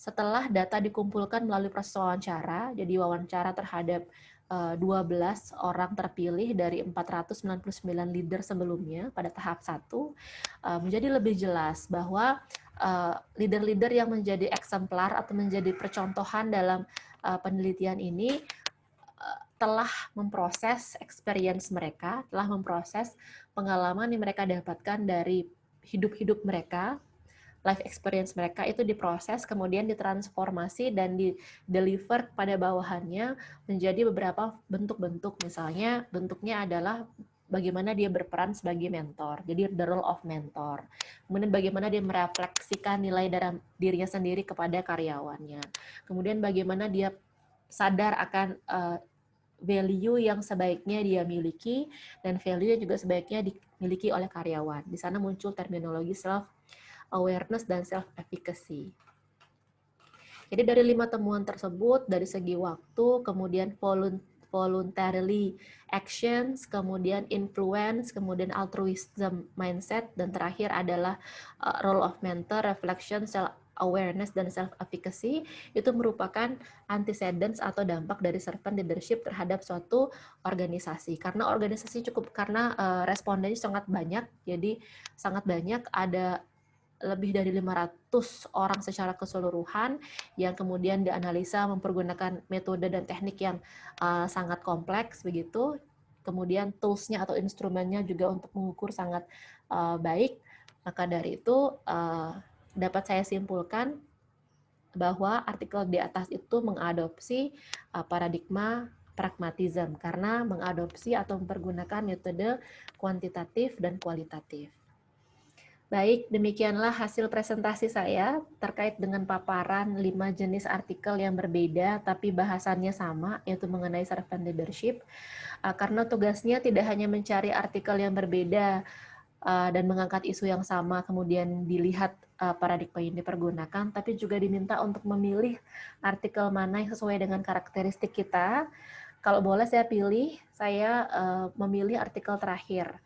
Setelah data dikumpulkan melalui proses wawancara, jadi wawancara terhadap 12 orang terpilih dari 499 leader sebelumnya pada tahap 1, menjadi lebih jelas bahwa leader-leader yang menjadi eksemplar atau menjadi percontohan dalam penelitian ini telah memproses experience mereka, telah memproses pengalaman yang mereka dapatkan dari hidup-hidup mereka, life experience mereka itu diproses, kemudian ditransformasi dan di-deliver kepada bawahannya menjadi beberapa bentuk-bentuk. Misalnya bentuknya adalah bagaimana dia berperan sebagai mentor, jadi the role of mentor. Kemudian bagaimana dia merefleksikan nilai dalam dirinya sendiri kepada karyawannya. Kemudian bagaimana dia sadar akan value yang sebaiknya dia miliki dan value yang juga sebaiknya dimiliki oleh karyawan. Di sana muncul terminologi self awareness dan self-efficacy. Jadi dari 5 temuan tersebut, dari segi waktu, kemudian voluntarily actions, kemudian influence, kemudian altruism mindset, dan terakhir adalah role of mentor, reflection, self-awareness, dan self-efficacy, itu merupakan antecedents atau dampak dari servant leadership terhadap suatu organisasi. Karena organisasi karena respondennya sangat banyak, jadi sangat banyak, ada lebih dari 500 orang secara keseluruhan yang kemudian dianalisa mempergunakan metode dan teknik yang sangat kompleks begitu. Kemudian tools-nya atau instrumennya juga untuk mengukur sangat baik. Maka dari itu dapat saya simpulkan bahwa artikel di atas itu mengadopsi paradigma pragmatism karena mengadopsi atau mempergunakan metode kuantitatif dan kualitatif. Baik, demikianlah hasil presentasi saya terkait dengan paparan 5 jenis artikel yang berbeda tapi bahasannya sama, yaitu mengenai servant leadership. Karena tugasnya tidak hanya mencari artikel yang berbeda dan mengangkat isu yang sama, kemudian dilihat paradigma yang dipergunakan, tapi juga diminta untuk memilih artikel mana yang sesuai dengan karakteristik kita. Kalau boleh saya pilih, saya memilih artikel terakhir.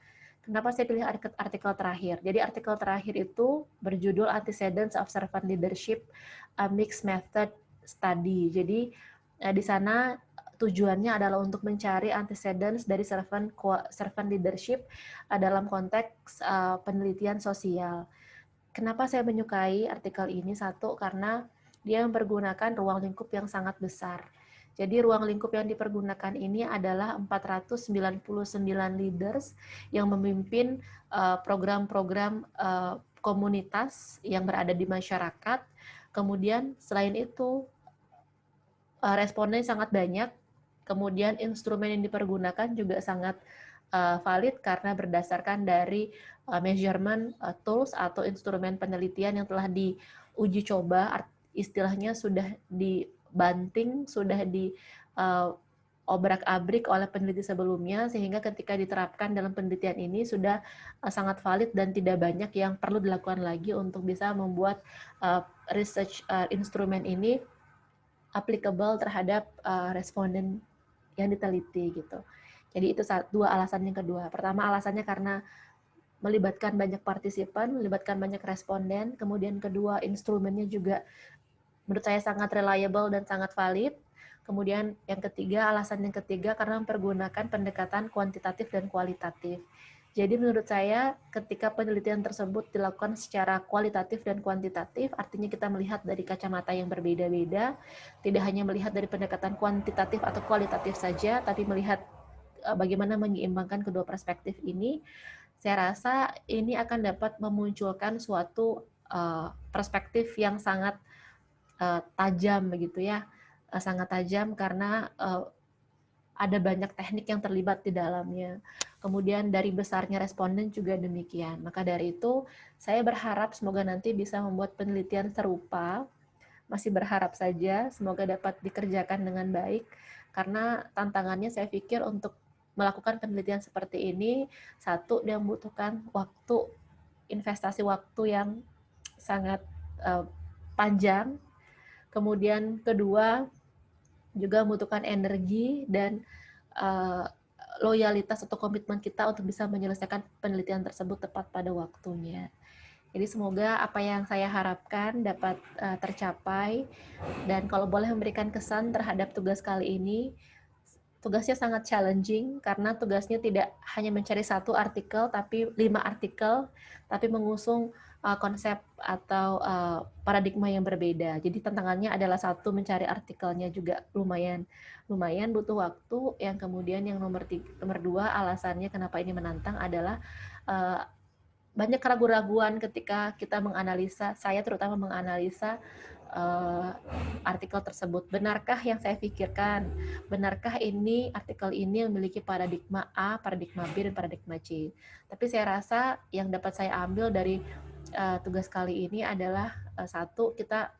Kenapa saya pilih artikel terakhir? Jadi artikel terakhir itu berjudul Antecedents of Servant Leadership, a Mixed Method Study. Jadi di sana tujuannya adalah untuk mencari antecedents dari servant leadership dalam konteks penelitian sosial. Kenapa saya menyukai artikel ini? Satu, karena dia mempergunakan ruang lingkup yang sangat besar. Jadi ruang lingkup yang dipergunakan ini adalah 499 leaders yang memimpin program-program komunitas yang berada di masyarakat. Kemudian selain itu responden sangat banyak. Kemudian instrumen yang dipergunakan juga sangat valid karena berdasarkan dari measurement tools atau instrumen penelitian yang telah diuji coba, istilahnya sudah dibanting, sudah diobrak-abrik oleh peneliti sebelumnya, sehingga ketika diterapkan dalam penelitian ini sudah sangat valid dan tidak banyak yang perlu dilakukan lagi untuk bisa membuat research instrumen ini applicable terhadap responden yang diteliti gitu. Jadi itu dua alasan yang kedua. Pertama alasannya karena melibatkan banyak partisipan, melibatkan banyak responden. Kemudian kedua instrumennya juga menurut saya sangat reliable dan sangat valid. Kemudian alasan yang ketiga karena mempergunakan pendekatan kuantitatif dan kualitatif. Jadi menurut saya ketika penelitian tersebut dilakukan secara kualitatif dan kuantitatif, artinya kita melihat dari kacamata yang berbeda-beda, tidak hanya melihat dari pendekatan kuantitatif atau kualitatif saja, tapi melihat bagaimana menyeimbangkan kedua perspektif ini. Saya rasa ini akan dapat memunculkan suatu perspektif yang sangat tajam begitu ya, sangat tajam karena ada banyak teknik yang terlibat di dalamnya. Kemudian dari besarnya responden juga demikian. Maka dari itu saya berharap semoga nanti bisa membuat penelitian serupa. Masih berharap saja semoga dapat dikerjakan dengan baik karena tantangannya saya pikir untuk melakukan penelitian seperti ini, satu dia membutuhkan waktu, investasi waktu yang sangat panjang. Kemudian kedua juga membutuhkan energi dan loyalitas atau komitmen kita untuk bisa menyelesaikan penelitian tersebut tepat pada waktunya. Jadi semoga apa yang saya harapkan dapat tercapai, dan kalau boleh memberikan kesan terhadap tugas kali ini, tugasnya sangat challenging karena tugasnya tidak hanya mencari satu artikel, tapi 5 artikel, tapi mengusung konsep atau paradigma yang berbeda. Jadi tantangannya adalah satu, mencari artikelnya juga lumayan butuh waktu. Yang kemudian yang nomor dua, alasannya kenapa ini menantang adalah banyak keraguan-raguan ketika kita menganalisa, saya terutama menganalisa artikel tersebut. Benarkah yang saya pikirkan? Benarkah ini artikel ini memiliki paradigma A, paradigma B, dan paradigma C? Tapi saya rasa yang dapat saya ambil dari tugas kali ini adalah satu, kita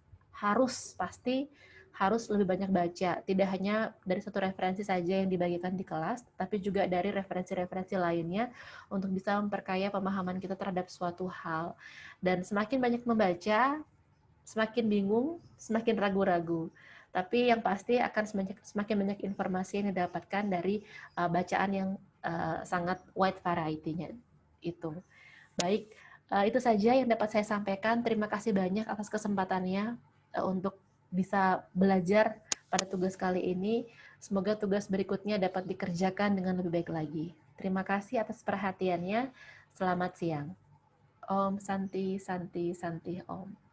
pasti harus lebih banyak baca. Tidak hanya dari satu referensi saja yang dibagikan di kelas, tapi juga dari referensi-referensi lainnya untuk bisa memperkaya pemahaman kita terhadap suatu hal. Dan semakin banyak membaca, semakin bingung, semakin ragu-ragu. Tapi yang pasti akan semakin banyak informasi yang didapatkan dari bacaan yang sangat wide variety-nya itu. Baik, itu saja yang dapat saya sampaikan. Terima kasih banyak atas kesempatannya untuk bisa belajar pada tugas kali ini. Semoga tugas berikutnya dapat dikerjakan dengan lebih baik lagi. Terima kasih atas perhatiannya. Selamat siang. Om Santi Santi Santi Om.